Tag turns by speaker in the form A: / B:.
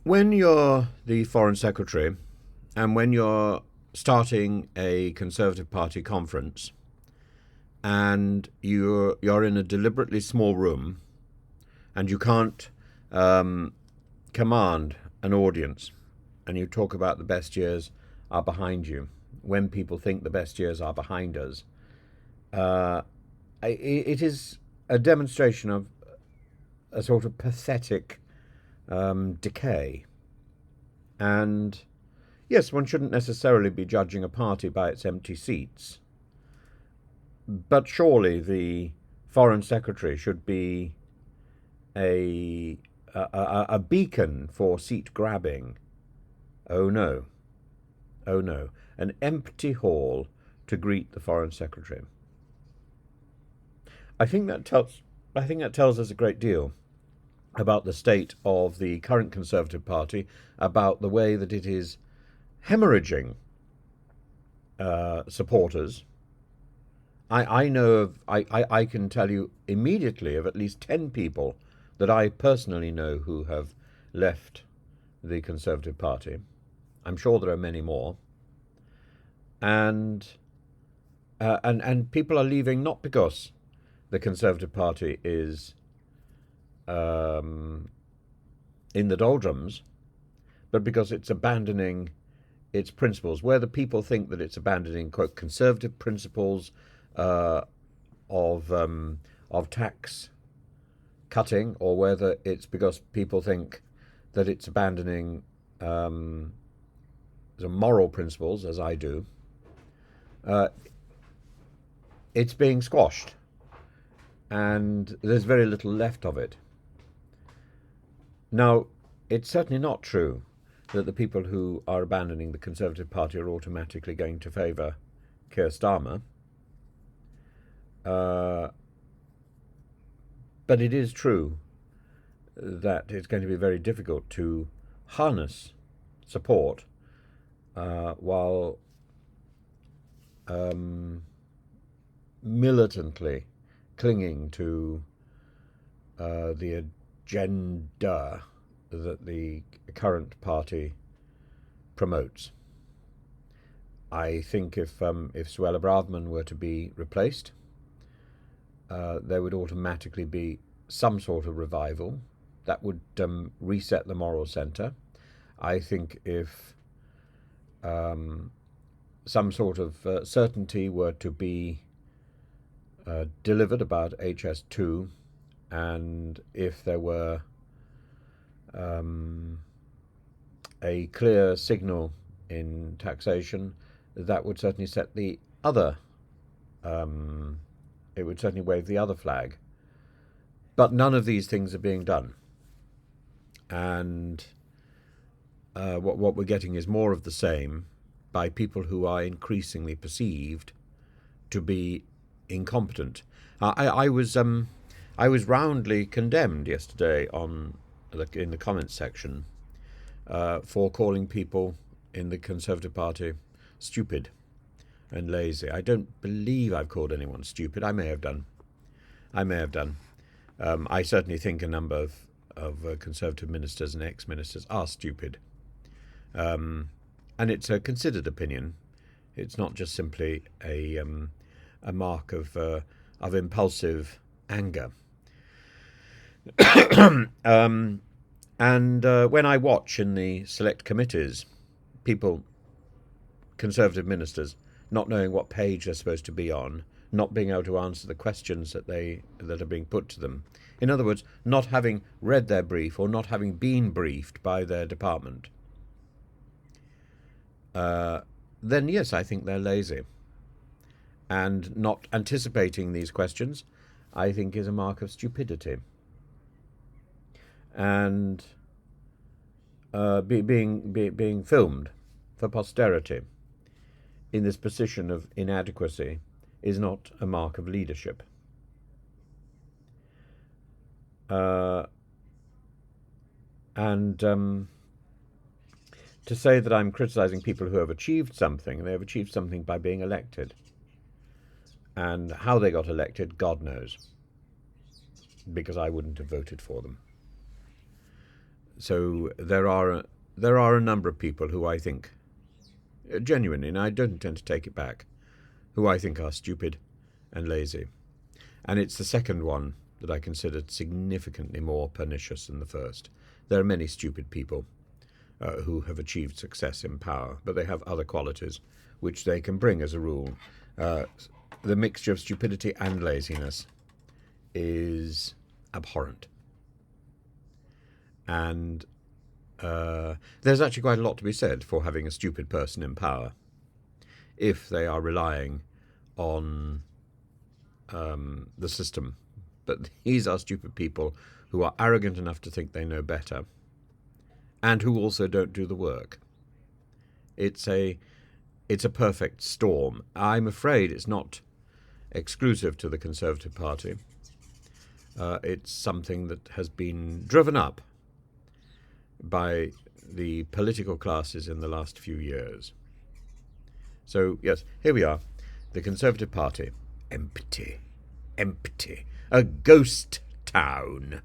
A: When you're the Foreign Secretary and when you're starting a Conservative Party conference and you're in a deliberately small room and you can't um, command an audience and you talk about the best years are behind you, when people think the best years are behind us, uh, it is a demonstration of a sort of pathetic decay. And yes, one shouldn't necessarily be judging a party by its empty seats, but surely the foreign secretary should be a a beacon for seat grabbing. Oh no, oh no, an empty hall to greet the foreign secretary. I think that tells I think that tells us a great deal about the state of the current Conservative Party, about the way that it is hemorrhaging supporters. I know of, I can tell you immediately of at least 10 people that I personally know who have left the Conservative Party. I'm sure there are many more. And, and people are leaving not because the Conservative Party is um, in the doldrums, but because it's abandoning its principles. Whether people think that it's abandoning, quote, conservative principles uh, of tax cutting, or whether it's because people think that it's abandoning the moral principles, as I do, uh, it's being squashed, and there's very little left of it. Now, it's certainly not true that the people who are abandoning the Conservative Party are automatically going to favour Keir Starmer. Uh, but it is true that it's going to be very difficult to harness support while um, militantly clinging to the agenda that the current party promotes. I think if Suella Braverman were to be replaced, there would automatically be some sort of revival that would reset the moral centre. I think if some sort of certainty were to be delivered about HS2, and if there were a clear signal in taxation, that would certainly set the other, it would certainly wave the other flag. But none of these things are being done. And what we're getting is more of the same by people who are increasingly perceived to be incompetent. I was roundly condemned yesterday in the comments section for calling people in the Conservative Party stupid and lazy. I don't believe I've called anyone stupid. I may have done. I may have done. I certainly think a number of Conservative ministers and ex-ministers are stupid. And it's a considered opinion. It's not just simply a mark of impulsive anger. And when I watch in the select committees, people, Conservative ministers, not knowing what page they're supposed to be on, not being able to answer the questions that are being put to them. In other words, not having read their brief or not having been briefed by their department. Then yes, I think they're lazy. And not anticipating these questions, I think, is a mark of stupidity. And being filmed for posterity in this position of inadequacy is not a mark of leadership. And to say that I'm criticizing people who have achieved something, they have achieved something by being elected. And how they got elected, God knows, because I wouldn't have voted for them. So there are a number of people who I think, genuinely, and I don't intend to take it back, who I think are stupid and lazy. And it's the second one that I consider significantly more pernicious than the first. There are many stupid people who have achieved success in power, but they have other qualities which they can bring as a rule. The mixture of stupidity and laziness is abhorrent. And there's actually quite a lot to be said for having a stupid person in power if they are relying on the system. But these are stupid people who are arrogant enough to think they know better and who also don't do the work. It's a perfect storm. I'm afraid it's not exclusive to the Conservative Party. It's something that has been driven up by the political classes in the last few years. So, yes, here we are. The Conservative Party. Empty. A ghost town.